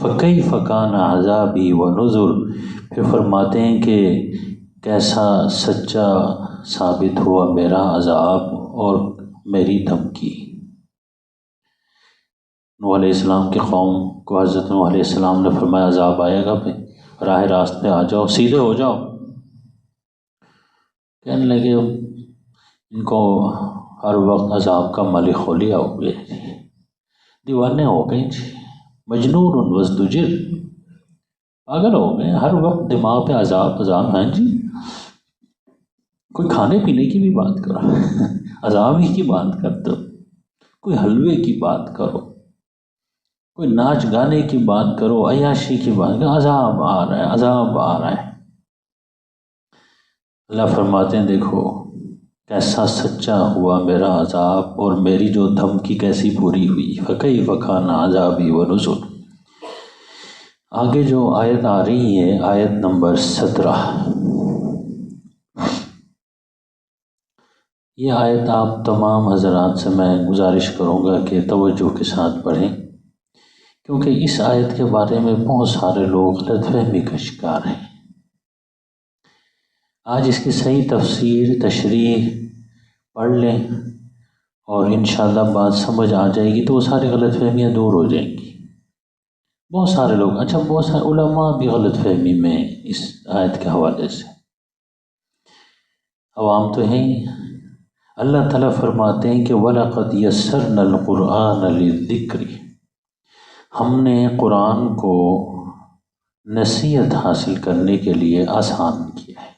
فَكَيْفَ كَانَ عَذَابِي وَنُذُرِ، پھر فرماتے ہیں کہ کیسا سچا ثابت ہوا میرا عذاب اور میری دھمکی۔ نوح علیہ السلام کی قوم کو حضرت نوح علیہ السلام نے فرمایا عذاب آئے گا، پہ راہ راست پہ آ جاؤ، سیدھے ہو جاؤ۔ کہنے لگے ان کو ہر وقت عذاب کا ملک خولیا ہو گئے، دیوانے ہو گئے جی، مجنون وازدجر، پاگل ہو گئے، ہر وقت دماغ پہ عذاب عذاب ہیں جی۔ کوئی کھانے پینے کی بھی بات کرو، عذاب ہی کی بات کر دو، کوئی حلوے کی بات کرو، کوئی ناچ گانے کی بات کرو، عیاشی کی بات کرو، عذاب آ رہا ہے، عذاب آ رہا ہے۔ اللہ فرماتے ہیں دیکھو کیسا سچا ہوا میرا عذاب اور میری جو دھمکی کیسی پوری ہوئی۔ فَكَيْفَ كَانَ عَذَابِي وَنُذُرِ۔ آگے جو آیت آ رہی ہے، آیت نمبر 17، یہ آیت آپ تمام حضرات سے میں گزارش کروں گا کہ توجہ کے ساتھ پڑھیں، کیونکہ اس آیت کے بارے میں بہت سارے لوگ غلط فہمی کا شکار ہیں۔ آج اس کی صحیح تفسیر تشریح پڑھ لیں اور انشاءاللہ بات سمجھ آ جائے گی تو وہ ساری غلط فہمیاں دور ہو جائیں گی۔ بہت سارے لوگ، اچھا بہت سارے علماء بھی غلط فہمی میں اس آیت کے حوالے سے، عوام تو ہیں ہی۔ اللہ تعالیٰ فرماتے ہیں کہ وَلَقَدْ يَسَّرْنَا الْقُرْآنَ لِلذِّكْرِ، ہم نے قرآن کو نصیحت حاصل کرنے کے لیے آسان کیا ہے۔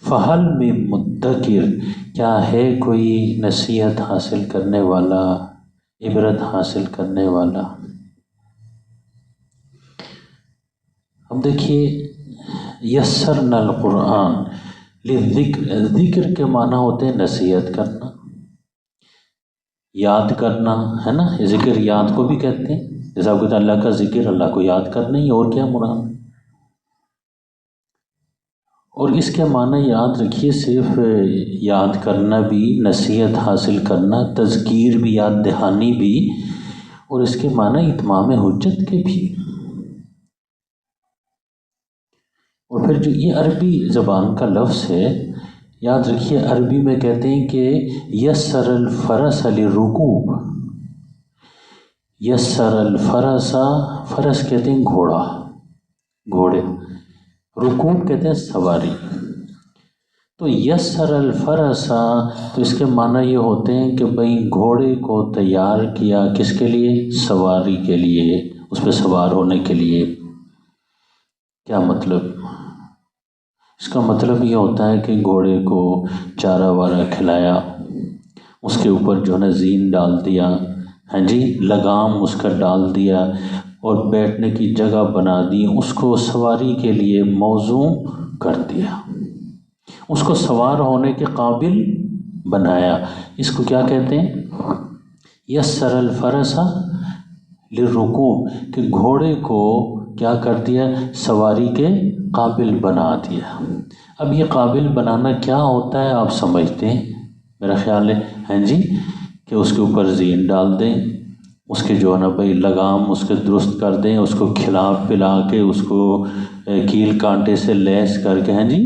فَهَلْ مِن مُدَّكِرٍ، کیا ہے کوئی نصیحت حاصل کرنے والا، عبرت حاصل کرنے والا؟ اب دیکھیے یسرنا القرآن للذکر، ذکر کے معنی ہوتے ہیں نصیحت کرنا، یاد کرنا، ہے نا، ذکر یاد کو بھی کہتے ہیں، جیسا کہ اللہ کا ذکر، اللہ کو یاد کرنا ہی، اور کیا مراد۔ اور اس کے معنی یاد رکھیے، صرف یاد کرنا بھی، نصیحت حاصل کرنا، تذکیر بھی، یاد دہانی بھی، اور اس کے معنی اتمام حجت کے بھی۔ اور پھر جو یہ عربی زبان کا لفظ ہے، یاد رکھیے عربی میں کہتے ہیں کہ یسر الفرس للرکوب، یسر الفرس، فرس کہتے ہیں گھوڑا، گھوڑے، رکوب کہتے ہیں سواری۔ تو یسر الفرس، تو اس کے معنی یہ ہوتے ہیں کہ بھئی گھوڑے کو تیار کیا، کس کے لیے؟ سواری کے لیے، اس پہ سوار ہونے کے لیے۔ کیا مطلب؟ اس کا مطلب یہ ہوتا ہے کہ گھوڑے کو چارہ وارہ کھلایا، اس کے اوپر جو ہے نا زین ڈال دیا، ہاں جی، لگام اس کا ڈال دیا، اور بیٹھنے کی جگہ بنا دی، اس کو سواری کے لیے موزوں کر دیا، اس کو سوار ہونے کے قابل بنایا۔ اس کو کیا کہتے ہیں؟ یسر الفرس للرکوب، کہ گھوڑے کو کیا کر دیا؟ سواری کے قابل بنا دیا۔ اب یہ قابل بنانا کیا ہوتا ہے آپ سمجھتے ہیں؟ میرا خیال ہے ہاں جی، کہ اس کے اوپر زین ڈال دیں، اس کے جو ہے نا بھائی لگام اس کے درست کر دیں، اس کو کھلا پلا کے، اس کو کیل کانٹے سے لیس کر کے، ہاں جی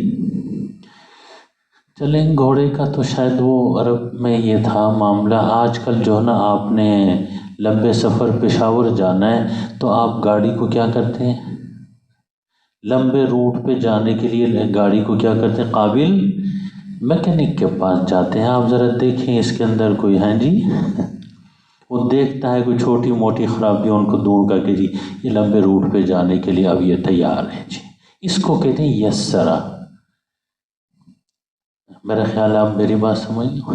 چلیں۔ گھوڑے کا تو شاید وہ عرب میں یہ تھا معاملہ۔ آج کل جو ہے نا آپ نے لمبے سفر پشاور جانا ہے تو آپ گاڑی کو کیا کرتے ہیں؟ لمبے روٹ پہ جانے کے لیے گاڑی کو کیا کرتے ہیں؟ قابل میکینک کے پاس جاتے ہیں۔ آپ ذرا دیکھیں اس کے اندر کوئی، ہاں جی وہ دیکھتا ہے کوئی چھوٹی موٹی خرابی، ان کو دور کر کے جی یہ لمبے روٹ پہ جانے کے لیے اب یہ تیار ہے جی، اس کو کہتے ہیں یسرا۔ میرا خیال ہے آپ میری بات سمجھ لو۔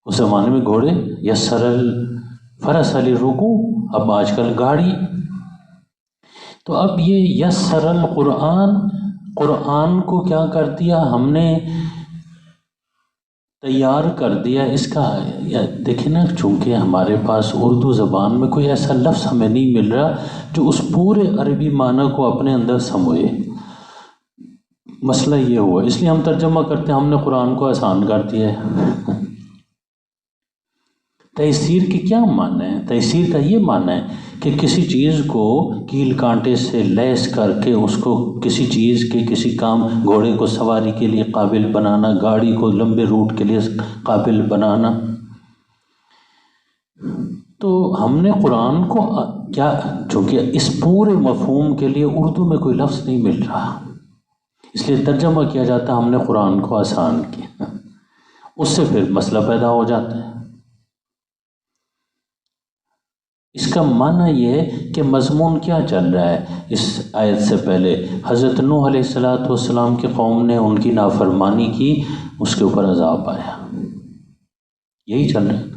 اس زمانے میں گھوڑے، یسر الفرس للرکوب، اب آج کل گاڑی۔ تو اب یہ یسر القرآن، قرآن کو کیا کر دیا ہم نے؟ تیار کر دیا۔ اس کا دیکھیں نا، چونکہ ہمارے پاس اردو زبان میں کوئی ایسا لفظ ہمیں نہیں مل رہا جو اس پورے عربی معنی کو اپنے اندر سموئے۔ مسئلہ یہ ہوا، اس لیے ہم ترجمہ کرتے ہیں ہم نے قرآن کو آسان کر دیا ہے۔ تیسیر کی کیا معنی ہے؟ تیسیر کا یہ معنی ہے کہ کسی چیز کو کیل کانٹے سے لیس کر کے اس کو کسی چیز کے کسی کام، گھوڑے کو سواری کے لیے قابل بنانا، گاڑی کو لمبے روٹ کے لیے قابل بنانا، تو ہم نے قرآن کو کیا، چونکہ اس پورے مفہوم کے لیے اردو میں کوئی لفظ نہیں مل رہا، اس لیے ترجمہ کیا جاتا ہے ہم نے قرآن کو آسان کیا، اس سے پھر مسئلہ پیدا ہو جاتا ہے۔ اس کا معنی یہ ہے کہ مضمون کیا چل رہا ہے اس آیت سے پہلے؟ حضرت نوح علیہ السلام کی قوم نے ان کی نافرمانی کی، اس کے اوپر عذاب آیا، یہی چل رہا ہے۔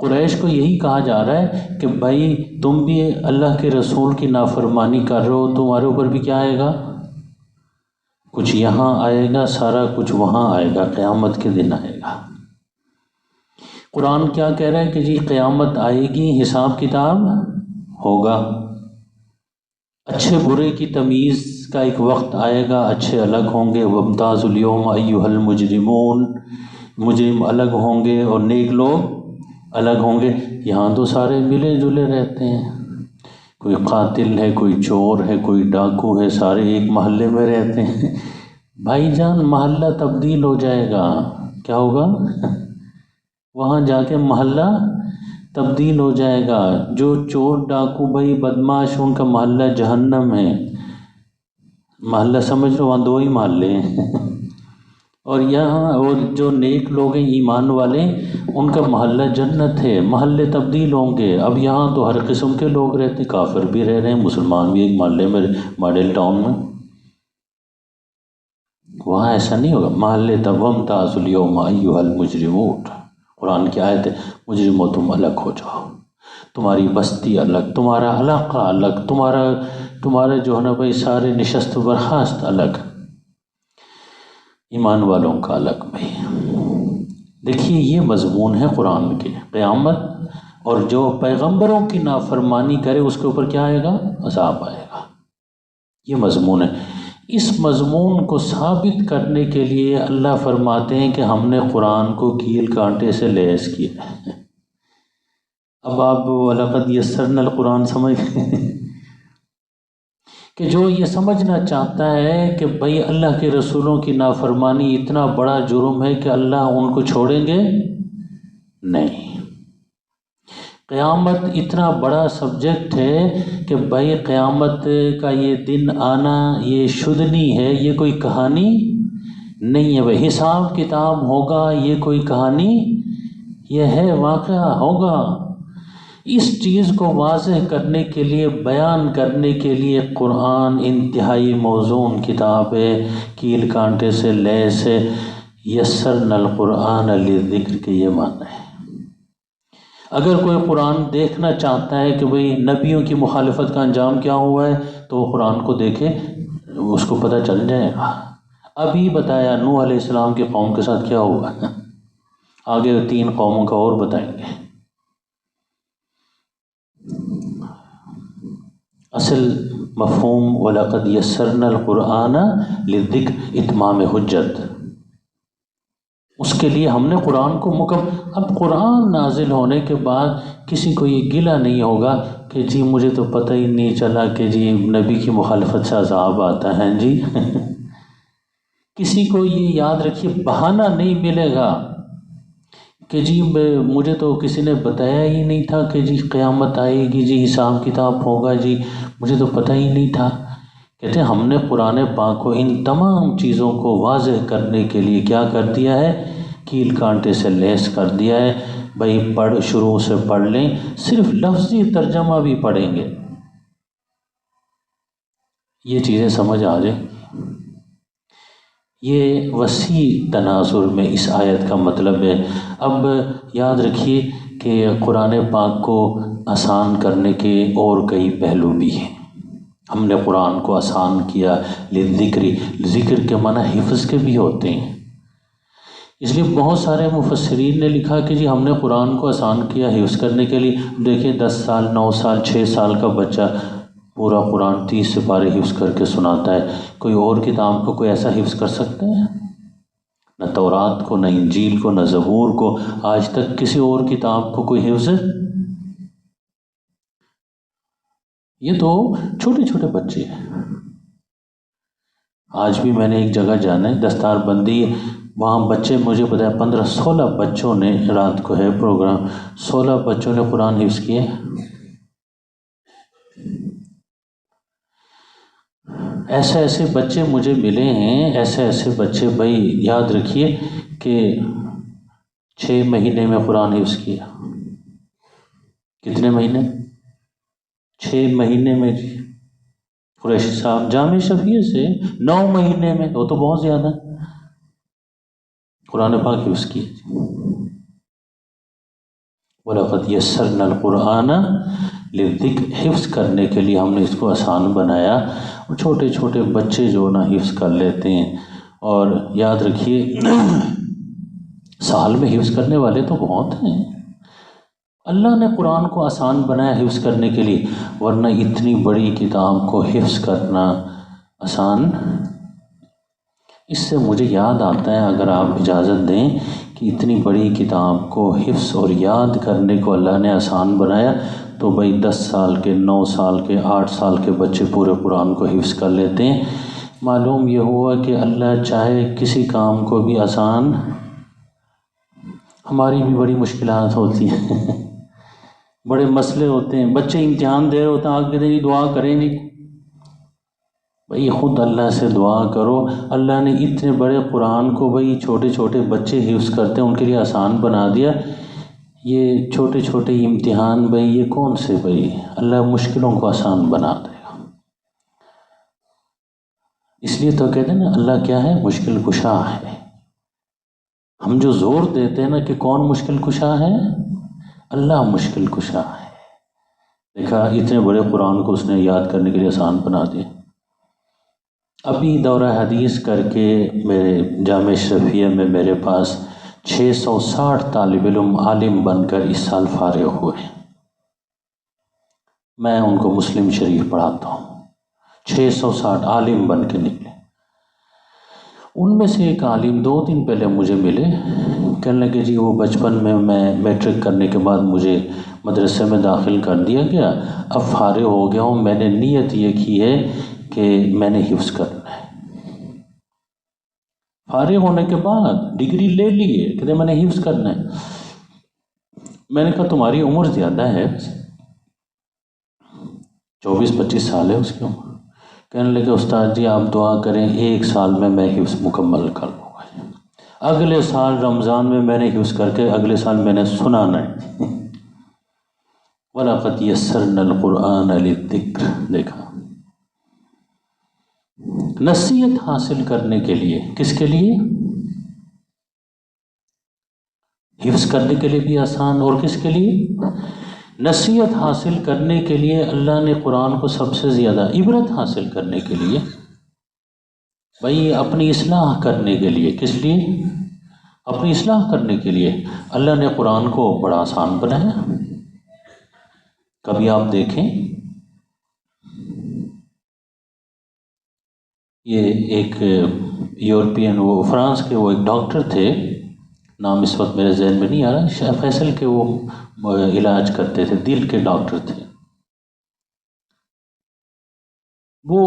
قریش کو یہی کہا جا رہا ہے کہ بھائی تم بھی اللہ کے رسول کی نافرمانی کر رہے ہو، تمہارے اوپر بھی کیا آئے گا؟ کچھ یہاں آئے گا، سارا کچھ وہاں آئے گا، قیامت کے دن آئے گا۔ قرآن کیا کہہ رہا ہے کہ جی قیامت آئے گی، حساب کتاب ہوگا، اچھے برے کی تمیز کا ایک وقت آئے گا، اچھے الگ ہوں گے، وامتازوا اليوم ایھا المجرمون، مجرم الگ ہوں گے اور نیک لوگ الگ ہوں گے۔ یہاں تو سارے ملے جلے رہتے ہیں، کوئی قاتل ہے، کوئی چور ہے، کوئی ڈاکو ہے، سارے ایک محلے میں رہتے ہیں۔ بھائی جان محلہ تبدیل ہو جائے گا، کیا ہوگا؟ وہاں جا کے محلہ تبدیل ہو جائے گا، جو چور ڈاکو بھائی بدماش ان کا محلہ جہنم ہے، محلہ سمجھ لو وہاں دو ہی محلے ہیں، اور یہاں اور جو نیک لوگ ہیں ایمان والے ان کا محلہ جنت ہے، محلے تبدیل ہوں گے۔ اب یہاں تو ہر قسم کے لوگ رہتے، کافر بھی رہ رہے ہیں، مسلمان بھی ایک محلے میں، ماڈل ٹاؤن میں، وہاں ایسا نہیں ہوگا۔ محلے وامتازوا اليوم ایھا المجرمون، قرآن کی آیت ہے، مجرموں تم الگ ہو جاؤ، تمہاری بستی الگ، تمہارا علاقہ الگ، تمہارے جو ہے نا بھائی سارے نشست و برخاست الگ، ایمان والوں کا الگ۔ بھائی دیکھیے یہ مضمون ہے قرآن کے، قیامت، اور جو پیغمبروں کی نافرمانی کرے اس کے اوپر کیا آئے گا؟ عذاب آئے گا، یہ مضمون ہے۔ اس مضمون کو ثابت کرنے کے لیے اللہ فرماتے ہیں کہ ہم نے قرآن کو کیل کانٹے سے لیس کیا ہے۔ اب آپ وَلَقَدْ يَسَّرْنَا الْقُرْآنَ سمجھ گئے کہ جو یہ سمجھنا چاہتا ہے کہ بھئی اللہ کے رسولوں کی نافرمانی اتنا بڑا جرم ہے کہ اللہ ان کو چھوڑیں گے، نہیں، قیامت اتنا بڑا سبجیکٹ ہے کہ بھئی قیامت کا یہ دن آنا یہ شدنی ہے، یہ کوئی کہانی نہیں ہے۔ بھئی حساب کتاب ہوگا، یہ کوئی کہانی، یہ ہے واقعہ ہوگا۔ اس چیز کو واضح کرنے کے لیے، بیان کرنے کے لیے قرآن انتہائی موزون کتاب ہے، کیل کانٹے سے لیس ہے۔ یسرنا القرآن للذکر کے یہ معنی ہے۔ اگر کوئی قرآن دیکھنا چاہتا ہے کہ بھئی نبیوں کی مخالفت کا انجام کیا ہوا ہے تو وہ قرآن کو دیکھے، اس کو پتہ چل جائے گا۔ ابھی بتایا نوح علیہ السلام کی قوم کے ساتھ کیا ہوا، آگے 3 قوموں کا اور بتائیں گے۔ اصل مفہوم وَلَقَدْ يَسَّرْنَا الْقُرْآنَ لِلذِّكْرِ اتمام حجت، اس کے لیے ہم نے قرآن کو اب قرآن نازل ہونے کے بعد کسی کو یہ گلہ نہیں ہوگا کہ جی مجھے تو پتہ ہی نہیں چلا کہ جی نبی کی مخالفت سے عذاب آتا ہے جی کسی کو یہ یاد رکھیے بہانہ نہیں ملے گا کہ جی مجھے تو کسی نے بتایا ہی نہیں تھا کہ جی قیامت آئے گی، جی حساب کتاب ہوگا، جی مجھے تو پتہ ہی نہیں تھا۔ کہتے ہیں ہم نے قرآن پاک کو ان تمام چیزوں کو واضح کرنے کے لیے کیا کر دیا ہے؟ کیل کانٹے سے لیس کر دیا ہے۔ بھائی شروع سے پڑھ لیں، صرف لفظی ترجمہ بھی پڑھیں گے یہ چیزیں سمجھ آ جائیں۔ یہ وسیع تناظر میں اس آیت کا مطلب ہے۔ اب یاد رکھیے کہ قرآن پاک کو آسان کرنے کے اور کئی پہلو بھی ہیں۔ ہم نے قرآن کو آسان کیا للذکر، ذکر کے معنی حفظ کے بھی ہوتے ہیں، اس لیے بہت سارے مفسرین نے لکھا کہ جی ہم نے قرآن کو آسان کیا حفظ کرنے کے لیے۔ دیکھیں 10 سال 9 سال 6 سال کا بچہ پورا قرآن 30 سپارے حفظ کر کے سناتا ہے، کوئی اور کتاب کو کوئی ایسا حفظ کر سکتے ہیں؟ نہ تورات کو، نہ انجیل کو، نہ زبور کو، آج تک کسی اور کتاب کو کوئی حفظ یہ تو چھوٹے چھوٹے بچے ہیں. آج بھی میں نے ایک جگہ جانا ہے، دستار بندی، وہاں بچے، مجھے پتا ہے 15-16 بچوں نے، رات کو ہے پروگرام، 16 بچوں نے قرآن حفظ کیے. ایسے ایسے بچے مجھے ملے ہیں، ایسے ایسے بچے. بھائی یاد رکھیے کہ 6 مہینے میں قرآن حفظ کیا. کتنے مہینے؟ 6 مہینے میں. قریشی صاحب جامع شفیع سے 9 مہینے میں، وہ تو بہت زیادہ قرآن پاک حفظ کیے. وَلَقَدْ يَسَّرْنَا الْقُرْآنَ لِلذِّكْرِ، حفظ کرنے کے لیے ہم نے اس کو آسان بنایا. اور چھوٹے چھوٹے بچے جو نا حفظ کر لیتے ہیں. اور یاد رکھیے سال میں حفظ کرنے والے تو بہت ہیں. اللہ نے قرآن کو آسان بنایا حفظ کرنے کے لیے، ورنہ اتنی بڑی کتاب کو حفظ کرنا آسان. اس سے مجھے یاد آتا ہے، اگر آپ اجازت دیں، کہ اتنی بڑی کتاب کو حفظ اور یاد کرنے کو اللہ نے آسان بنایا، تو بھائی 10 سال کے، 9 سال کے، 8 سال کے بچے پورے قرآن کو حفظ کر لیتے ہیں. معلوم یہ ہوا کہ اللہ چاہے کسی کام کو بھی آسان. ہماری بھی بڑی مشکلات ہوتی ہیں بڑے مسئلے ہوتے ہیں. بچے امتحان دے رہے ہوتے ہیں، آگے نہیں دعا کریں نہیں. بھئی خود اللہ سے دعا کرو. اللہ نے اتنے بڑے قرآن کو بھئی چھوٹے چھوٹے بچے حفظ کرتے ہیں ان کے لیے آسان بنا دیا. یہ چھوٹے چھوٹے امتحان بھئی یہ کون سے بھئی؟ اللہ مشکلوں کو آسان بنا دے گا. اس لیے تو کہتے ہیں نا اللہ کیا ہے؟ مشکل کشا ہے. ہم جو زور دیتے ہیں نا کہ کون مشکل کشا ہے؟ اللہ مشکل کشا ہے. دیکھا اتنے بڑے قرآن کو اس نے یاد کرنے کے لیے آسان بنا دیا. ابھی دورہ حدیث کر کے میرے جامع شفیع میں میرے پاس 660 طالب علم عالم بن کر اس سال فارغ ہوئے. میں ان کو مسلم شریف پڑھاتا ہوں. 660 عالم بن کے نکلے. ان میں سے ایک عالم 2 دن پہلے مجھے ملے، کہنے لگے جی وہ بچپن میں میٹرک کرنے کے بعد مجھے مدرسے میں داخل کر دیا گیا، اب فارغ ہو گیا ہوں، میں نے نیت یہ کی ہے کہ میں نے حفظ کرنا ہے. فارغ ہونے کے بعد ڈگری لے لیے، کہتے میں نے حفظ کرنا ہے. میں نے کہا تمہاری عمر زیادہ ہے، 24-25 سال ہے اس کی عمر. کہنے لگے استاد جی آپ دعا کریں 1 سال میں حفظ مکمل کر لوں گا. اگلے سال رمضان میں نے حفظ کر کے اگلے سال میں نے سنانا ہے. وَلَقَدْ يَسَّرْنَا الْقُرْآنَ لِلذِّكْرِ. دیکھا نصیحت حاصل کرنے کے لیے، کس کے لیے؟ حفظ کرنے کے لیے بھی آسان، اور کس کے لیے؟ نصیحت حاصل کرنے کے لیے اللہ نے قرآن کو سب سے زیادہ. عبرت حاصل کرنے کے لیے، بھئی اپنی اصلاح کرنے کے لیے. کس لیے؟ اپنی اصلاح کرنے کے لیے اللہ نے قرآن کو بڑا آسان بنایا. کبھی آپ دیکھیں یہ ایک یورپین، وہ فرانس کے وہ ایک ڈاکٹر تھے، نام اس وقت میرے ذہن میں نہیں آ رہا، شاہ فیصل کے وہ علاج کرتے تھے، دل کے ڈاکٹر تھے. وہ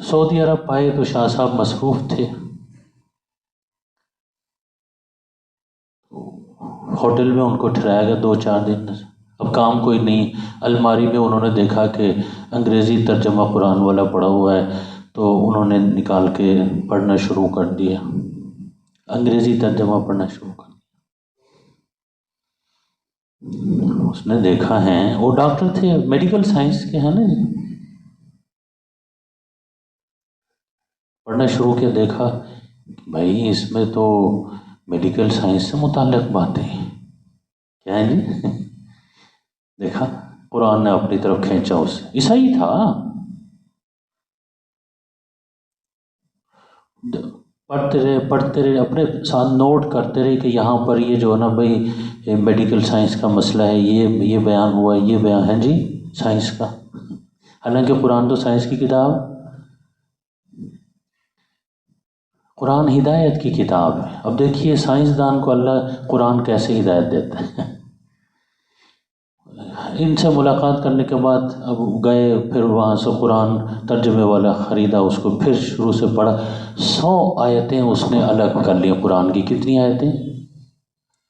سعودی عرب آئے تو شاہ صاحب مصروف تھے، ہوٹل میں ان کو ٹھہرایا گیا 2-4 دن. اب کام کوئی نہیں. الماری میں انہوں نے دیکھا کہ انگریزی ترجمہ قرآن والا پڑا ہوا ہے، تو انہوں نے نکال کے پڑھنا شروع کر دیا، انگریزی ترجمہ پڑھنا شروع کر دیا. اس نے دیکھا ہے، وہ ڈاکٹر تھے، میڈیکل سائنس کے ہیں نا جی، پڑھنا شروع کیا. دیکھا بھائی اس میں تو میڈیکل سائنس سے متعلق باتیں کیا ہیں جی. دیکھا قرآن نے اپنی طرف کھینچا اسے. عیسائی تھا، پڑھتے رہے اپنے ساتھ نوٹ کرتے رہے کہ یہاں پر یہ جو ہے نا بھائی میڈیکل سائنس کا مسئلہ ہے، یہ بیان ہوا ہے، یہ بیان ہے جی سائنس کا. حالانکہ قرآن تو سائنس کی کتاب، قرآن ہدایت کی کتاب ہے. اب دیکھیے سائنسدان کو اللہ قرآن کیسے ہدایت دیتا ہے. ان سے ملاقات کرنے کے بعد اب گئے، پھر وہاں سے قرآن ترجمے والا خریدا، اس کو پھر شروع سے پڑھا۔ 100 آیتیں اس نے الگ کر لی قرآن کی۔ کتنی آیتیں؟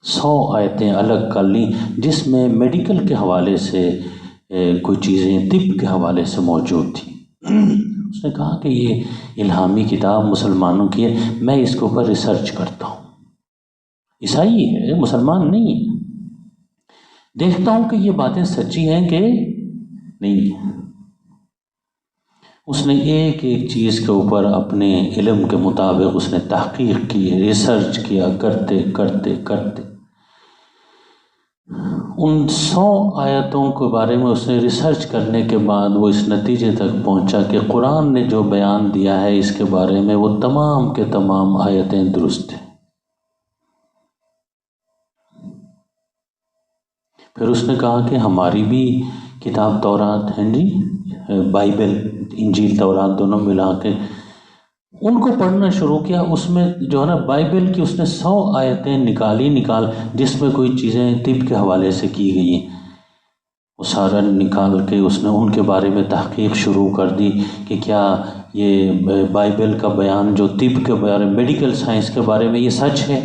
100 آیتیں الگ کر لی، جس میں میڈیکل کے حوالے سے کوئی چیزیں طب کے حوالے سے موجود تھیں۔ اس نے کہا کہ یہ الہامی کتاب مسلمانوں کی ہے، میں اس کے اوپر ریسرچ کرتا ہوں۔ عیسائی ہے، مسلمان نہیں ہے، دیکھتا ہوں کہ یہ باتیں سچی ہیں کہ نہیں۔ اس نے ایک ایک چیز کے اوپر اپنے علم کے مطابق اس نے تحقیق کی، ریسرچ کیا، کرتے کرتے کرتے ان 100 آیتوں کے بارے میں اس نے ریسرچ کرنے کے بعد وہ اس نتیجے تک پہنچا کہ قرآن نے جو بیان دیا ہے اس کے بارے میں وہ تمام کے تمام آیتیں درست ہیں۔ پھر اس نے کہا کہ ہماری بھی کتاب تورات ہیں جی، بائبل، انجیل تورات دونوں ملا کے ان کو پڑھنا شروع کیا۔ اس میں جو ہے نا بائبل کی اس نے 100 آیتیں نکال جس میں کوئی چیزیں طب کے حوالے سے کی گئی ہیں، وہ سارا نکال کے اس نے ان کے بارے میں تحقیق شروع کر دی کہ کیا یہ بائبل کا بیان جو طب کے بارے میں، میڈیکل سائنس کے بارے میں، یہ سچ ہے۔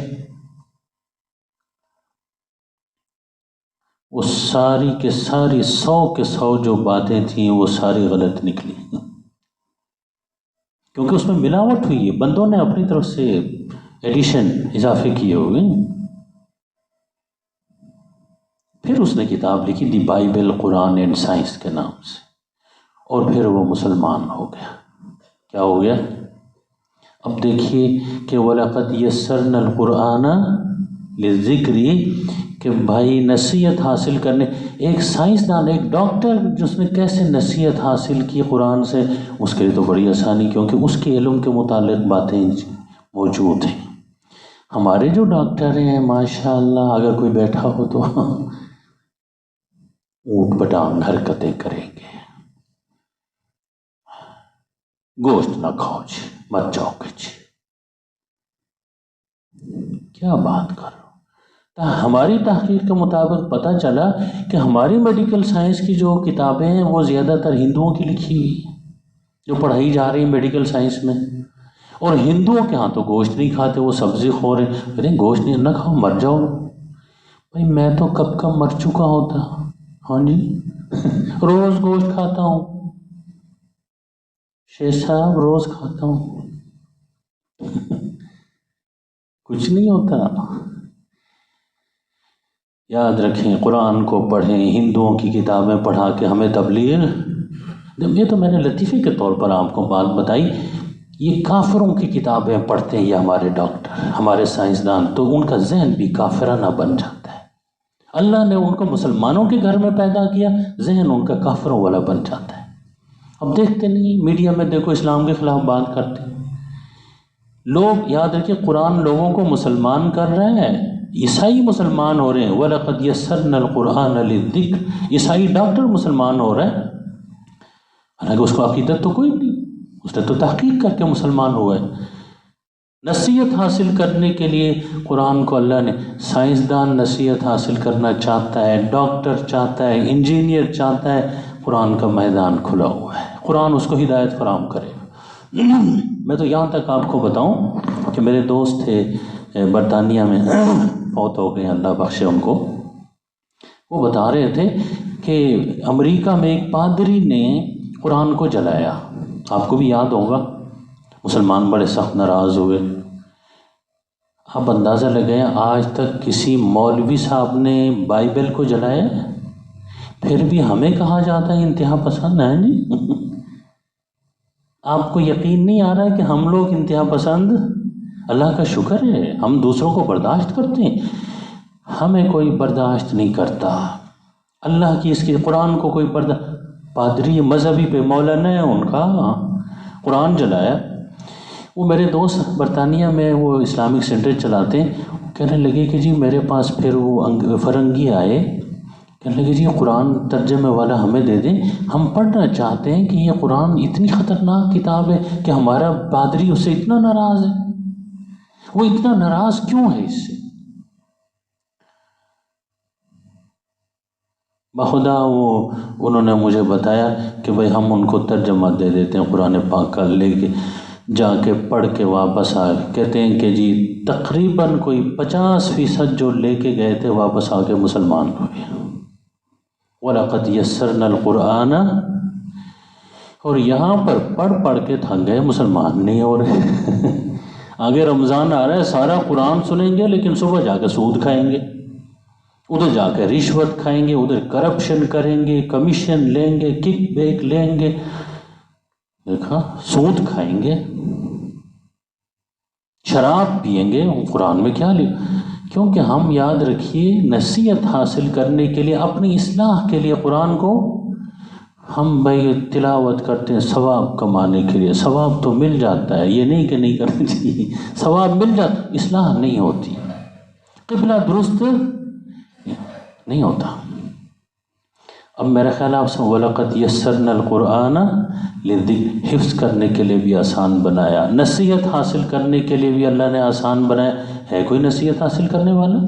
وہ ساری کے ساری 100 کے 100 جو باتیں تھیں وہ ساری غلط نکلی، کیونکہ اس میں ملاوٹ ہوئی ہے، بندوں نے اپنی طرف سے ایڈیشن، اضافے کیے ہوئے۔ پھر اس نے کتاب لکھی the Bible, Quran and science کے نام سے، اور پھر وہ مسلمان ہو گیا۔ کیا ہو گیا؟ اب دیکھیے کہ وَلَقَدْ يَسَّرْنَا الْقُرْآنَ لِلذِّكْرِ، کہ بھائی نصیحت حاصل کرنے، ایک سائنسدان، ایک ڈاکٹر جس نے کیسے نصیحت حاصل کی قرآن سے، اس کے لیے تو بڑی آسانی، کیونکہ اس کے علم کے متعلق باتیں موجود ہیں۔ ہمارے جو ڈاکٹر ہیں ماشاءاللہ اگر کوئی بیٹھا ہو تو اونٹ پٹانگ حرکتیں کریں گے، گوشت نہ کھاؤ جی، مر جاؤ گے جی، کیا بات کر رہے ہو۔ ہماری تحقیق کے مطابق پتہ چلا کہ ہماری میڈیکل سائنس کی جو کتابیں ہیں وہ زیادہ تر ہندوؤں کی لکھی ہوئی ہیں، جو پڑھائی جا رہی ہیں میڈیکل سائنس میں۔ اور ہندوؤں کے ہاں تو گوشت نہیں کھاتے، وہ سبزی خور ہیں، کہتے ہیں گوشت نہیں، نہ کھاؤ مر جاؤ۔ بھائی میں تو کب کا مر چکا ہوتا، ہاں جی، روز گوشت کھاتا ہوں، شیخ صاحب روز کھاتا ہوں، کچھ نہیں ہوتا۔ یاد رکھیں، قرآن کو پڑھیں، ہندوؤں کی کتابیں پڑھا کے ہمیں تبلیغ، یہ تو میں نے لطیفے کے طور پر آپ کو بات بتائی، یہ کافروں کی کتابیں پڑھتے ہیں یہ ہمارے ڈاکٹر، ہمارے سائنسدان، تو ان کا ذہن بھی کافرانہ بن جاتا ہے۔ اللہ نے ان کو مسلمانوں کے گھر میں پیدا کیا، ذہن ان کا کافروں والا بن جاتا ہے۔ اب دیکھتے نہیں میڈیا میں، دیکھو اسلام کے خلاف بات کرتے ہیں لوگ۔ یاد رکھیں قرآن لوگوں کو مسلمان کر رہے ہیں، عیسائی مسلمان ہو رہے ہیں۔ وَلَقَدْ يَسَّرْنَا الْقُرْآنَ لِلذِّكْرِ، عیسائی ڈاکٹر مسلمان ہو رہے ہیں، حالانکہ اس کو عقیدت تو کوئی نہیں، اس نے تو تحقیق کر کے مسلمان ہوا ہے۔ نصیحت حاصل کرنے کے لیے قرآن کو اللہ نے، سائنسدان نصیحت حاصل کرنا چاہتا ہے، ڈاکٹر چاہتا ہے، انجینئر چاہتا ہے، قرآن کا میدان کھلا ہوا ہے، قرآن اس کو ہدایت فراہم کرے گا۔ میں تو یہاں تک آپ کو بتاؤں کہ میرے دوست تھے برطانیہ میں، فوت ہو گئے اللہ بخشے ان کو، وہ بتا رہے تھے کہ امریکہ میں ایک پادری نے قرآن کو جلایا، آپ کو بھی یاد ہوگا، مسلمان بڑے سخت ناراض ہوئے۔ آپ اندازہ لگائیں آج تک کسی مولوی صاحب نے بائبل کو جلایا، پھر بھی ہمیں کہا جاتا ہے انتہا پسند ہیں جی۔ آپ کو یقین نہیں آ رہا ہے کہ ہم لوگ انتہا پسند، اللہ کا شکر ہے ہم دوسروں کو برداشت کرتے ہیں، ہمیں کوئی برداشت نہیں کرتا۔ اللہ کی اس کی قرآن کو کوئی پادری مذہبی پہ مولانا ہے ان کا، قرآن جلایا۔ وہ میرے دوست برطانیہ میں وہ اسلامک سینٹر چلاتے ہیں، کہنے لگے کہ جی میرے پاس پھر وہ فرنگی آئے، کہنے لگے جی قرآن ترجمے والا ہمیں دے دیں، ہم پڑھنا چاہتے ہیں کہ یہ قرآن اتنی خطرناک کتاب ہے کہ ہمارا پادری اس سے اتنا ناراض ہے، وہ اتنا ناراض کیوں ہے اس سے؟ بخدا انہوں نے مجھے بتایا کہ بھئی ہم ان کو ترجمہ دے دیتے ہیں قرآن پاک کا، لے کے جا کے پڑھ کے واپس آئے، کہتے ہیں کہ جی تقریباً کوئی 50% جو لے کے گئے تھے واپس آ کے مسلمان ہو گئے۔ وَلَقَدْ يَسَّرْنَا الْقُرْآنَ، اور یہاں پر پڑھ پڑھ کے تھک گئے، مسلمان نہیں ہو رہے۔ آگے رمضان آ رہا ہے، سارا قرآن سنیں گے لیکن صبح جا کے سود کھائیں گے، ادھر جا کے رشوت کھائیں گے، ادھر کرپشن کریں گے، کمیشن لیں گے، کک بیک لیں گے، دیکھا سود کھائیں گے، شراب پیئیں گے۔ قرآن میں کیا لکھا؟ کیونکہ ہم یاد رکھیے نصیحت حاصل کرنے کے لیے، اپنی اصلاح کے لیے قرآن کو ہم بھائی تلاوت کرتے ہیں ثواب کمانے کے لیے، ثواب تو مل جاتا ہے، یہ نہیں کہ نہیں کرنا چاہیے، ثواب مل جاتا، اصلاح نہیں ہوتی، قبلہ درست نہیں ہوتا۔ اب میرا خیال آپ سے وَلَقَدْ يَسَّرْنَا الْقُرْآنَ لِلذِّكْرِ، حفظ کرنے کے لیے بھی آسان بنایا، نصیحت حاصل کرنے کے لیے بھی اللہ نے آسان بنایا۔ ہے کوئی نصیحت حاصل کرنے والا؟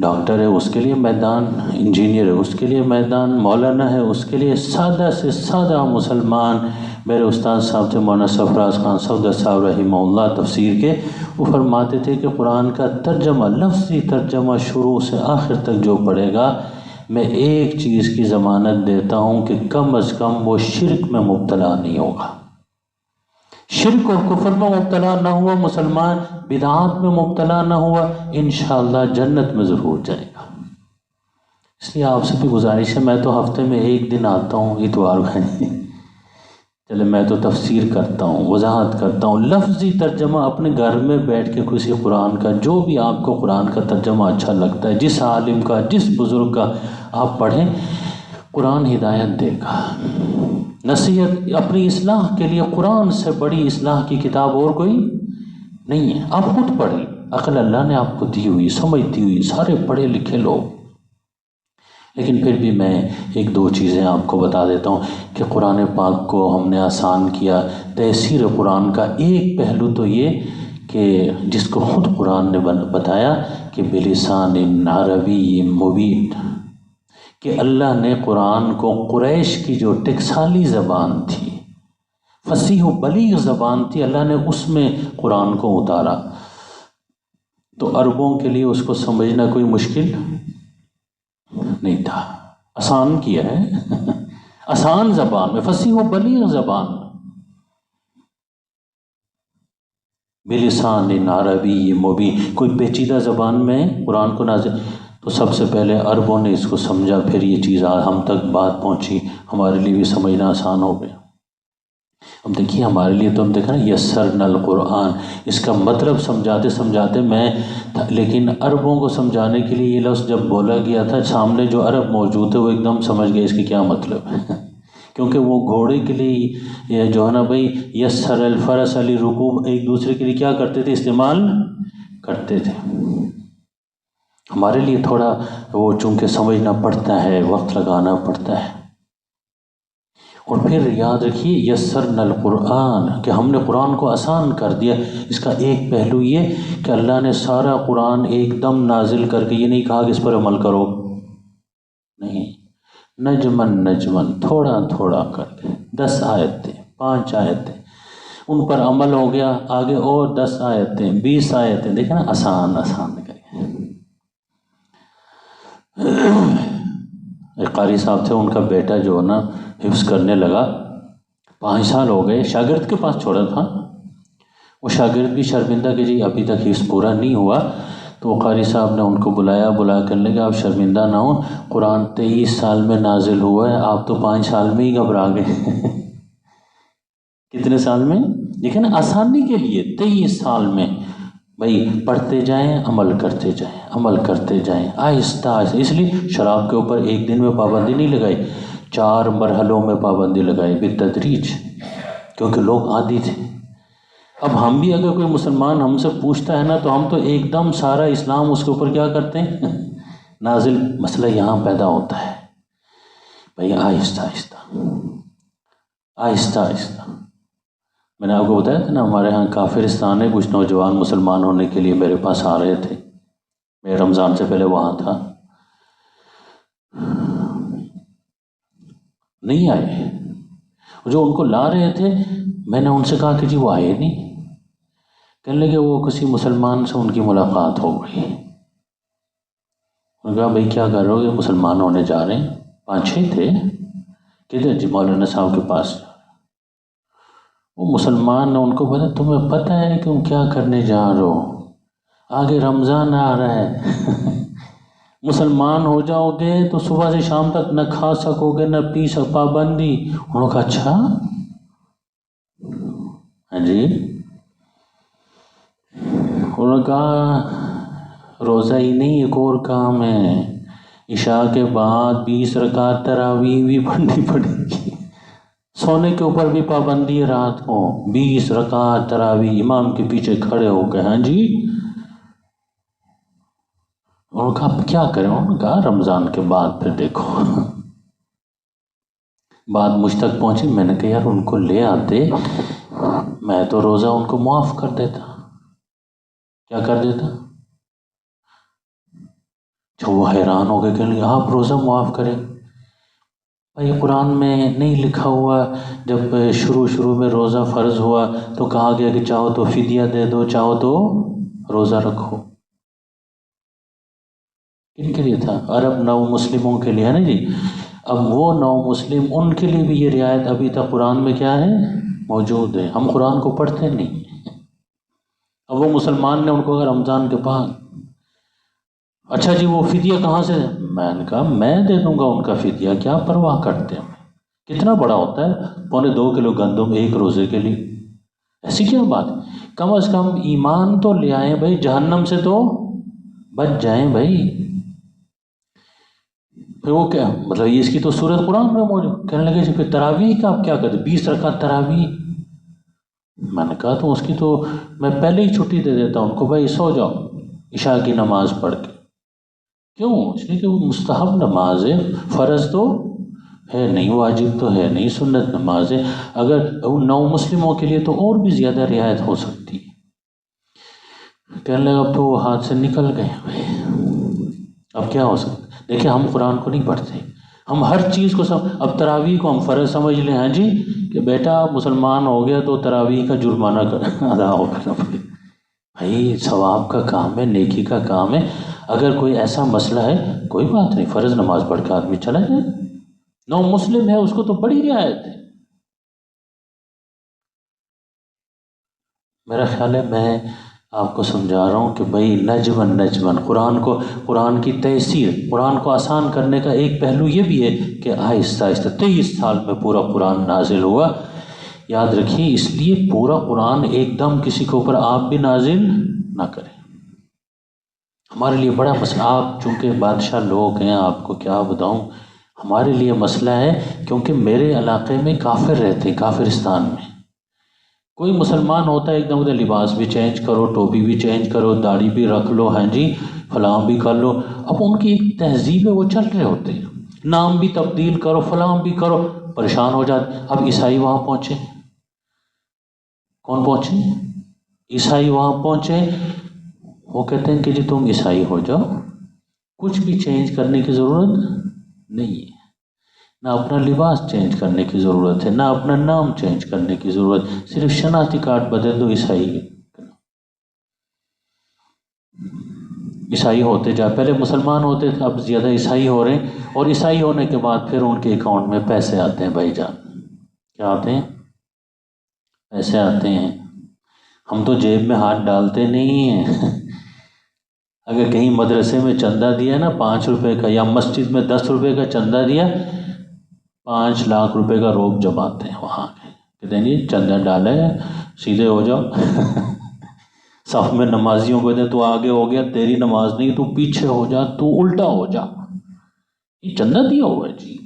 ڈاکٹر ہے اس کے لیے میدان، انجینئر ہے اس کے لیے میدان، مولانا ہے اس کے لیے، سادہ سے سادہ مسلمان۔ میرے استاد صاحب تھے مولانا سرفراز خان صفدر صاحب رحمہ اللہ، تفسیر کے، وہ فرماتے تھے کہ قرآن کا ترجمہ، لفظی ترجمہ شروع سے آخر تک جو پڑھے گا، میں ایک چیز کی ضمانت دیتا ہوں کہ کم از کم وہ شرک میں مبتلا نہیں ہوگا، شرک اور کفر میں مبتلا نہ ہوا، مسلمان بدعات میں مبتلا نہ ہوا، انشاءاللہ جنت میں ضرور جائے گا۔ اس لیے آپ سے بھی گزارش ہے، میں تو ہفتے میں ایک دن آتا ہوں، اتوار کو چلے میں تو تفسیر کرتا ہوں، وضاحت کرتا ہوں، لفظی ترجمہ اپنے گھر میں بیٹھ کے کسی قرآن کا، جو بھی آپ کو قرآن کا ترجمہ اچھا لگتا ہے، جس عالم کا، جس بزرگ کا آپ پڑھیں، قرآن ہدایت دے گا۔ نصیحت اپنی اصلاح کے لیے قرآن سے بڑی اصلاح کی کتاب اور کوئی نہیں ہے۔ آپ خود پڑھیں، عقل اللہ نے آپ کو دی ہوئی، سمجھتی ہوئی، سارے پڑھے لکھے لوگ، لیکن پھر بھی میں ایک دو چیزیں آپ کو بتا دیتا ہوں کہ قرآن پاک کو ہم نے آسان کیا۔ تیسیر قرآن کا ایک پہلو تو یہ کہ جس کو خود قرآن نے بتایا کہ بلسان عربی مبین، کہ اللہ نے قرآن کو قریش کی جو ٹکسالی زبان تھی، فصیح و بلیغ زبان تھی، اللہ نے اس میں قرآن کو اتارا، تو عربوں کے لیے اس کو سمجھنا کوئی مشکل نہیں تھا، آسان کیا ہے، آسان زبان میں، فصیح و بلیغ زبان، بلسان عربی مبین، کوئی پیچیدہ زبان میں قرآن کو نازل، تو سب سے پہلے عربوں نے اس کو سمجھا، پھر یہ چیز ہم تک بات پہنچی، ہمارے لیے بھی سمجھنا آسان ہو گیا۔ اب دیکھیے ہمارے لیے تو ہم دیکھ رہے ہیں یسرنا القرآن، اس کا مطلب سمجھاتے سمجھاتے میں، لیکن عربوں کو سمجھانے کے لیے یہ لفظ جب بولا گیا تھا، سامنے جو عرب موجود تھے وہ ایک دم سمجھ گئے اس کی کیا مطلب ہے، کیونکہ وہ گھوڑے کے لیے جو ہے نا بھائی یسر الفرس علی رکوب، ایک دوسرے کے لیے کیا کرتے تھے، استعمال کرتے تھے۔ ہمارے لیے تھوڑا وہ چونکہ سمجھنا پڑتا ہے، وقت لگانا پڑتا ہے۔ اور پھر یاد رکھیے یسرنا القرآن، کہ ہم نے قرآن کو آسان کر دیا۔ اس کا ایک پہلو یہ کہ اللہ نے سارا قرآن ایک دم نازل کر کے یہ نہیں کہا کہ اس پر عمل کرو، نہیں، نجمن نجمن، تھوڑا تھوڑا کر کے 10 آیتیں، 5 آیتیں، ان پر عمل ہو گیا، آگے اور 10 آیتیں، 20 آیتیں، دیکھیں نا، آسان آسان کر کے۔ ایک قاری صاحب تھے، ان کا بیٹا جو ہے نا حفظ کرنے لگا، 5 سال ہو گئے، شاگرد کے پاس چھوڑا تھا، وہ شاگرد بھی شرمندہ کہ جی ابھی تک حفظ پورا نہیں ہوا، تو وہ قاری صاحب نے ان کو بلایا کرنے لگا، آپ شرمندہ نہ ہوں، قرآن 23 سال میں نازل ہوا ہے، آپ تو 5 سال میں ہی گھبرا گئے۔ کتنے سال میں؟ لیکن آسانی کے لیے 23 سال میں، بھائی پڑھتے جائیں، عمل کرتے جائیں، عمل کرتے جائیں، آہستہ آہستہ۔ اس لیے شراب کے اوپر ایک دن میں پابندی نہیں لگائی، 4 مرحلوں میں پابندی لگائی، بالتدریج، کیونکہ لوگ عادی تھے۔ اب ہم بھی اگر کوئی مسلمان ہم سے پوچھتا ہے نا، تو ہم تو ایک دم سارا اسلام اس کے اوپر کیا کرتے ہیں، نازل۔ مسئلہ یہاں پیدا ہوتا ہے، بھائی آہستہ آہستہ، آہستہ آہستہ۔ میں نے آپ کو بتایا تھا نا، ہمارے ہاں کافرستان ہے، کچھ نوجوان مسلمان ہونے کے لیے میرے پاس آ رہے تھے، میں رمضان سے پہلے وہاں تھا، نہیں آئے. جو ان کو لا رہے تھے میں نے ان سے کہا کہ جی وہ آئے نہیں. کہنے لگے وہ کسی مسلمان سے ان کی ملاقات ہو گئی. انہوں نے کہا بھائی کیا کر رہے ہو؟ یہ مسلمان ہونے جا رہے ہیں. 5-6 تھے. کدھر؟ جی مولانا صاحب کے پاس. وہ مسلمان نے ان کو بولا تمہیں پتہ ہے کہ تم کیا کرنے جا رہے ہو؟ آگے رمضان آ رہا ہے. مسلمان ہو جاؤ گے تو صبح سے شام تک نہ کھا سکو گے نہ پی سکو، پابندی. انہوں نے کہا اچھا. ہاں جی. انہوں نے کہا روزہ ہی نہیں ایک اور کام ہے، عشاء کے بعد 20 رکعت تراویح بھی پڑھنی پڑے گی. سونے کے اوپر بھی پابندی ہے، رات کو 20 رکعت تراویح امام کے پیچھے کھڑے ہو کے. ہاں جی. انہوں نے کہا اب کیا کریں؟ انہوں نے کہا رمضان کے بعد پھر دیکھو. بات مجھ تک پہنچی. میں نے کہا یار ان کو لے آتے، میں تو روزہ ان کو معاف کر دیتا. کیا کر دیتا؟ جو وہ حیران ہو گئے کہ آپ روزہ معاف کریں. بھائی قرآن میں نہیں لکھا ہوا جب شروع میں روزہ فرض ہوا تو کہا گیا کہ چاہو تو فدیہ دے دو چاہو تو روزہ رکھو. کن کے لیے تھا؟ عرب نو مسلموں کے لیے ہے نا جی. اب وہ نو مسلم ان کے لیے بھی یہ رعایت ابھی تک قرآن میں کیا ہے؟ موجود ہے. ہم قرآن کو پڑھتے نہیں. اب وہ مسلمان نے ان کو رمضان کے بعد اچھا جی وہ فدیہ کہاں سے؟ میں نے کہا میں دے دوں گا ان کا فدیہ، کیا پرواہ کرتے ہیں. کتنا بڑا ہوتا ہے؟ 2.25 کلو گندم ایک روزے کے لیے. ایسی کیا بات ہے؟ کم از کم ایمان تو لے آئیں بھائی، جہنم سے تو بچ جائیں بھائی. پھر وہ کیا مطلب اس کی تو صورت قرآن میں موجود. کہنے لگے جی پھر تراویح کا آپ کیا کرتے؟ 20 رکعت تراویح. میں نے کہا تو اس کی تو میں پہلے ہی چھٹی دے دیتا ان کو، بھائی سو جاؤ عشاء کی نماز پڑھ کے. کیوں؟ اس لیے کہ وہ مستحب نماز ہے، فرض تو ہے نہیں، واجب تو ہے نہیں، سنت نماز ہے. اگر نو مسلموں کے لیے تو اور بھی زیادہ رعایت ہو سکتی ہے. کہنے لگا اب تو وہ ہاتھ سے نکل گئے، اب کیا ہو سکتا ہے؟ دیکھیں ہم قرآن کو نہیں پڑھتے، ہم ہر چیز کو اب تراویح کو ہم فرض سمجھ لیں. ہاں جی کہ بیٹا مسلمان ہو گیا تو تراویح کا جرمانہ ادا ہو کرنا پڑے. بھائی ثواب کا کام ہے، نیکی کا کام ہے. اگر کوئی ایسا مسئلہ ہے کوئی بات نہیں، فرض نماز پڑھ کے آدمی چلا جائے. نو مسلم ہے اس کو تو بڑی رعایت ہے. میرا خیال ہے میں آپ کو سمجھا رہا ہوں کہ بھائی نجمن قرآن کی تیسیر، قرآن کو آسان کرنے کا ایک پہلو یہ بھی ہے کہ آہستہ آہستہ 23 سال میں پورا قرآن نازل ہوا. یاد رکھیے اس لیے پورا قرآن ایک دم کسی کے اوپر آپ بھی نازل نہ کریں. ہمارے لیے بڑا مسئلہ، آپ چونکہ بادشاہ لوگ ہیں آپ کو کیا بتاؤں، ہمارے لیے مسئلہ ہے. کیونکہ میرے علاقے میں کافر رہتے ہیں، کافرستان میں. کوئی مسلمان ہوتا ہے ایک دم ادھر لباس بھی چینج کرو، ٹوپی بھی چینج کرو، داڑھی بھی رکھ لو، ہاں جی فلاں بھی کر لو. اب ان کی ایک تہذیب ہے، وہ چل رہے ہوتے ہیں. نام بھی تبدیل کرو، فلاں بھی کرو، پریشان ہو جاتے. اب عیسائی وہاں پہنچے. کون پہنچے؟ عیسائی وہاں پہنچے. وہ کہتے ہیں کہ جی تم عیسائی ہو جاؤ، کچھ بھی چینج کرنے کی ضرورت نہیں ہے. نہ اپنا لباس چینج کرنے کی ضرورت ہے، نہ اپنا نام چینج کرنے کی ضرورت، صرف شناختی کارڈ بدل دو عیسائی. عیسائی ہوتے جا، پہلے مسلمان ہوتے تھے اب زیادہ عیسائی ہو رہے ہیں. اور عیسائی ہونے کے بعد پھر ان کے اکاؤنٹ میں پیسے آتے ہیں. بھائی جان کیا آتے ہیں؟ پیسے آتے ہیں. ہم تو جیب میں ہاتھ ڈالتے نہیں ہیں. اگر کہیں مدرسے میں چندہ دیا نا 5 روپے کا، یا مسجد میں 10 روپے کا چندہ دیا، 5 لاکھ روپے کا روب جماتے ہیں وہاں. کہتے ہیں جی چندہ ڈالا ہے سیدھے ہو جاؤ. صف میں نمازیوں کو کہتے ہیں تو آگے ہو گیا، تیری نماز نہیں، تو پیچھے ہو جا، تو الٹا ہو جا. یہ چندہ دیا ہوا ہے جی.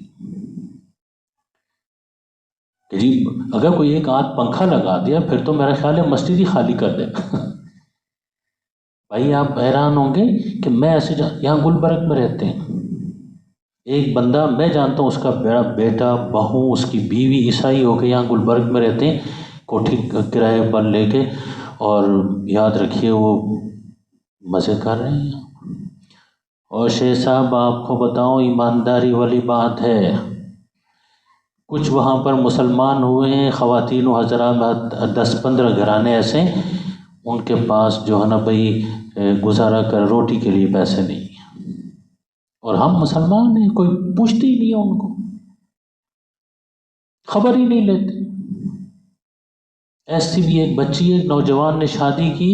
کہ جی اگر کوئی ایک آدھ پنکھا لگا دیا پھر تو میرا خیال ہے مسجد ہی خالی کر دے. بھائی آپ حیران ہوں گے کہ میں ایسے یہاں گلبرگ میں رہتے ہیں. ایک بندہ میں جانتا ہوں، اس کا بیٹا بہو اس کی بیوی عیسائی ہو کے یہاں گلبرگ میں رہتے ہیں، کوٹھی کرائے پر لے کے. اور یاد رکھیے وہ مزے کر رہے ہیں. اور شیخ صاحب آپ کو بتاؤں ایمانداری والی بات ہے، کچھ وہاں پر مسلمان ہوئے ہیں خواتین و حضرات، 10-15 گھرانے ایسے ہیں ان کے پاس جو ہے نا بھائی گزارا کر روٹی کے لیے پیسے نہیں ہیں، اور ہم مسلمان ہیں، کوئی پوچھتی ہی نہیں ہے ان کو، خبر ہی نہیں لیتے۔ ایسی بھی ایک بچی، ایک نوجوان نے شادی کی،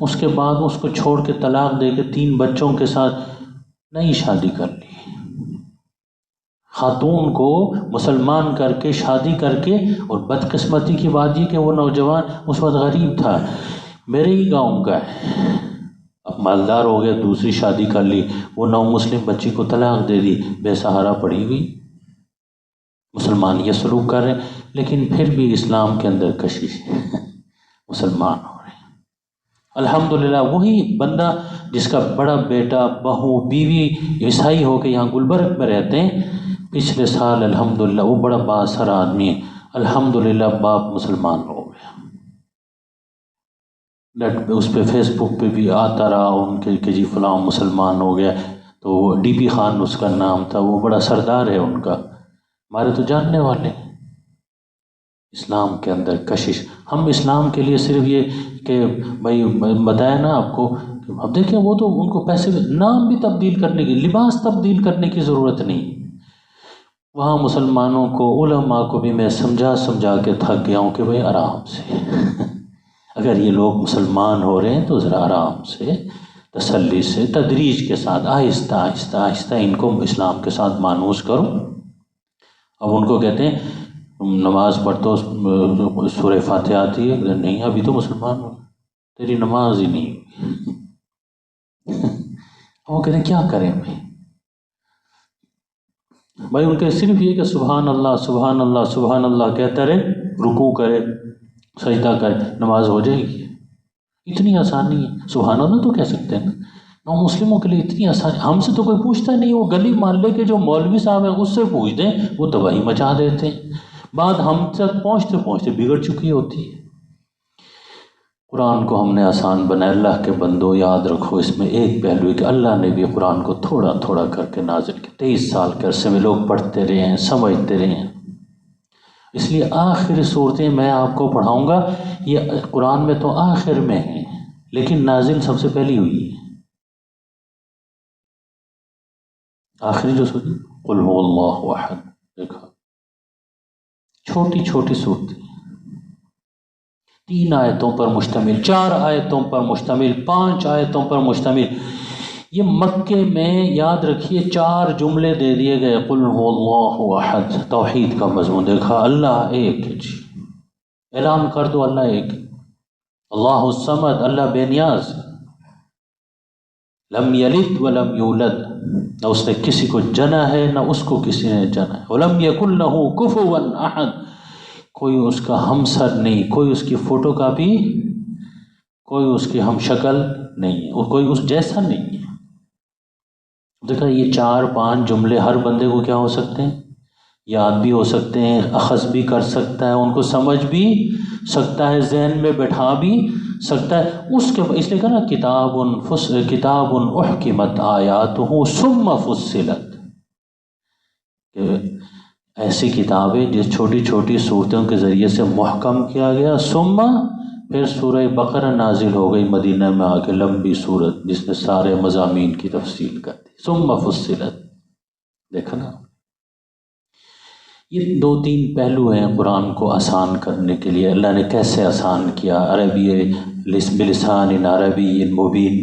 اس کے بعد اس کو چھوڑ کے طلاق دے کے 3 بچوں کے ساتھ نئی شادی کر لی۔ خاتون کو مسلمان کر کے شادی کر کے، اور بدقسمتی کی بات یہ کہ وہ نوجوان اس وقت غریب تھا، میرے ہی گاؤں کا ہے، اب مالدار ہو گیا، دوسری شادی کر لی، وہ نو مسلم بچی کو طلاق دے دی، بے سہارا پڑی ہوئی۔ مسلمان یہ سلوک کر رہے ہیں، لیکن پھر بھی اسلام کے اندر کشش ہے، مسلمان ہو رہے ہیں۔ الحمدللہ وہی بندہ جس کا بڑا بیٹا، بہو، بیوی عیسائی ہو کے یہاں گلبرگ میں رہتے ہیں، پچھلے سال الحمدللہ وہ بڑا بااثر آدمی ہے، الحمدللہ باپ مسلمان ہو گیا۔ نیٹ پہ اس پہ فیس بک پہ بھی آتا رہا ان کے کہ جی فلاں مسلمان ہو گیا، تو وہ ڈی پی خان اس کا نام تھا، وہ بڑا سردار ہے ان کا، ہمارے تو جاننے والے۔ اسلام کے اندر کشش، ہم اسلام کے لیے صرف یہ کہ بھائی بتایا نا آپ کو، اب دیکھیں وہ تو ان کو پیسے، نام بھی تبدیل کرنے کی، لباس تبدیل کرنے کی ضرورت نہیں۔ وہاں مسلمانوں کو، علماء کو بھی میں سمجھا کے تھک گیا ہوں کہ بھائی آرام سے اگر یہ لوگ مسلمان ہو رہے ہیں تو ذرا آرام سے، تسلی سے، تدریج کے ساتھ، آہستہ آہستہ آہستہ ان کو اسلام کے ساتھ مانوس کرو۔ اب ان کو کہتے ہیں نماز پڑھتے ہو سورہ فاتحہ آتی ہے، نہیں ابھی تو مسلمان ہو، تیری نماز ہی نہیں ہوئی۔ وہ کہتے ہیں کیا کریں بھائی ان کے صرف یہ کہ سبحان اللہ سبحان اللہ سبحان اللہ کہتا رہے، رکوع کرے، سجدہ کرے، نماز ہو جائے گی۔ اتنی آسانی ہے، سبحان اللہ تو کہہ سکتے ہیں نو مسلموں کے لیے اتنی آسانی، ہم سے تو کوئی پوچھتا نہیں، وہ گلی محلے کے جو مولوی صاحب ہیں اس سے پوچھ دیں، وہ تباہی مچا دیتے ہیں، بات ہم تک پہنچتے پہنچتے بگڑ چکی ہوتی ہے۔ قرآن کو ہم نے آسان بنایا، اللہ کے بندو یاد رکھو اس میں ایک پہلو ہے کہ اللہ نے بھی قرآن کو تھوڑا تھوڑا کر کے نازل کیا، 23 سال کے عرصے میں لوگ پڑھتے رہے ہیں، سمجھتے رہے ہیں، اس لیے آخری صورتیں میں آپ کو پڑھاؤں گا، یہ قرآن میں تو آخر میں ہیں لیکن نازل سب سے پہلی ہوئی ہے۔ آخری جو سوری قل هو اللہ احد، دیکھا چھوٹی چھوٹی صورتیں، 3 آیتوں پر مشتمل، 4 آیتوں پر مشتمل، 5 آیتوں پر مشتمل۔ یہ مکے میں یاد رکھیے 4 جملے دے دیے گئے، قل هو اللہ احد، توحید کا مضمون، دیکھا اللہ ایک ہے جی، اعلان کر دو اللہ ایک ہے، اللہ الصمد، اللہ بے نیاز، لم یلد ولم یولد، نہ اس نے کسی کو جنا ہے نہ اس کو کسی نے جنا ہے، ولم یکن لہ کفوا احد، کوئی اس کا ہمسر نہیں، کوئی اس کی فوٹو کاپی، کوئی اس کی ہم شکل نہیں ہے، اور کوئی اس جیسا نہیں ہے۔ دیکھا یہ 4-5 جملے ہر بندے کو کیا ہو سکتے ہیں، یاد بھی ہو سکتے ہیں، اخذ بھی کر سکتا ہے، ان کو سمجھ بھی سکتا ہے، ذہن میں بٹھا بھی سکتا ہے، اس کے اس لیے کہا نا کتاب احکمت آیاتہ ثم فصلت، کہ ایسی کتابیں جس چھوٹی چھوٹی صورتوں کے ذریعے سے محکم کیا گیا، ثم پھر سورہ بقرہ نازل ہو گئی مدینہ میں آ کے، لمبی صورت جس نے سارے مضامین کی تفصیل کر دی، ثم فصلت، دیکھا نا۔ یہ 2-3 پہلو ہیں قرآن کو آسان کرنے کے لیے، اللہ نے کیسے آسان کیا، عربی بلسان عربی مبین،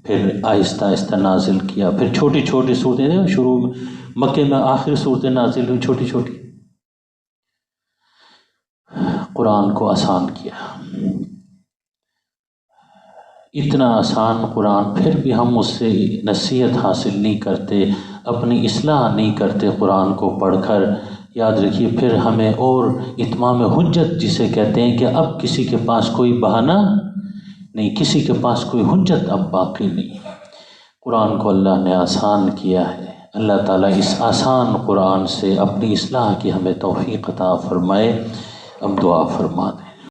پھر آہستہ آہستہ نازل کیا، پھر چھوٹی چھوٹی صورتیں، شروع میں مکے میں آخر صورتیں نازل ہوئی چھوٹی چھوٹی، قرآن کو آسان کیا۔ اتنا آسان قرآن، پھر بھی ہم اس سے نصیحت حاصل نہیں کرتے، اپنی اصلاح نہیں کرتے قرآن کو پڑھ کر۔ یاد رکھیے پھر ہمیں اور اتمام حجت جسے کہتے ہیں کہ اب کسی کے پاس کوئی بہانہ نہیں، کسی کے پاس کوئی حجت اب باقی نہیں، قرآن کو اللہ نے آسان کیا ہے۔ اللہ تعالیٰ اس آسان قرآن سے اپنی اصلاح کی ہمیں توفیق عطا فرمائے، اب دعا فرما دیں۔